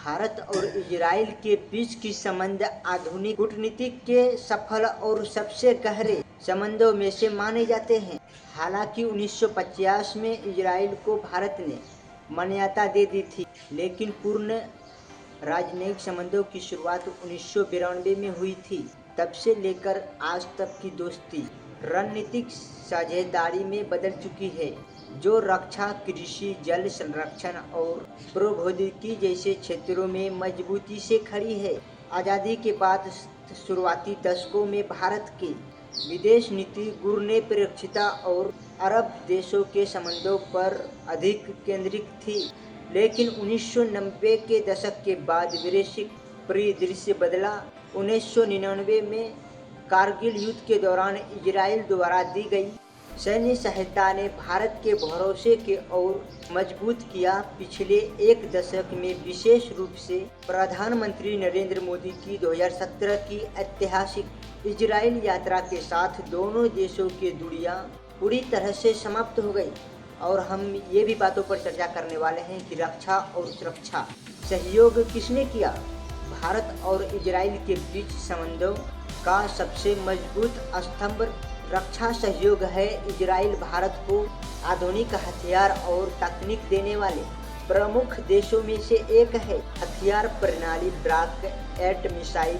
भारत और इजराइल के बीच की संबंध आधुनिक कूटनीति के सफल और सबसे गहरे संबंधों में से माने जाते हैं। हालांकि 1950 में इजराइल को भारत ने मान्यता दे दी थी, लेकिन पूर्ण राजनयिक संबंधों की शुरुआत 1992 में हुई थी। तब से लेकर आज तक की दोस्ती रणनीतिक साझेदारी में बदल चुकी है, जो रक्षा, कृषि, जल संरक्षण और प्रौद्योगिकी जैसे क्षेत्रों में मजबूती से खड़ी है। आज़ादी के बाद शुरुआती दशकों में भारत की विदेश नीति गुणनिरपेक्षता और अरब देशों के संबंधों पर अधिक केंद्रित थी, लेकिन 1990 के दशक के बाद वैश्विक परिदृश्य बदला। 1999 में कारगिल युद्ध के दौरान इजराइल द्वारा दी गई सैन्य सहायता ने भारत के भरोसे के और मजबूत किया। पिछले एक दशक में विशेष रूप से प्रधानमंत्री नरेंद्र मोदी की 2017 की ऐतिहासिक इजराइल यात्रा के साथ दोनों देशों की दूरियां पूरी तरह से समाप्त हो गई, और हम ये भी बातों पर चर्चा करने वाले हैं कि रक्षा और सुरक्षा सहयोग किसने किया। भारत और इजराइल के बीच संबंधों का सबसे मजबूत स्तंभ रक्षा सहयोग है। इजराइल भारत को आधुनिक हथियार और तकनीक देने वाले प्रमुख देशों में से एक है। हथियार प्रणाली Barak, eight missile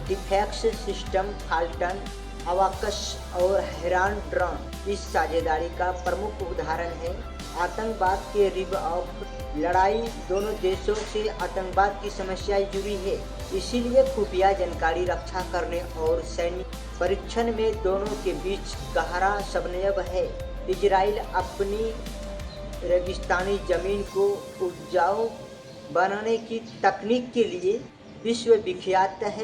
defence system, Phalcon, अवाकस और हेरान ड्रोन इस साझेदारी का प्रमुख उदाहरण है। आतंकवाद के रिब ऑफ लड़ाई दोनों देशों से आतंकवाद की समस्याएं जुड़ी है, इसीलिए खुफिया जानकारी रक्षा करने और सैन्य परीक्षण में दोनों के बीच गहरा समन्वय है। इजराइल अपनी रेगिस्तानी जमीन को उपजाऊ बनाने की तकनीक के लिए विश्व विख्यात है।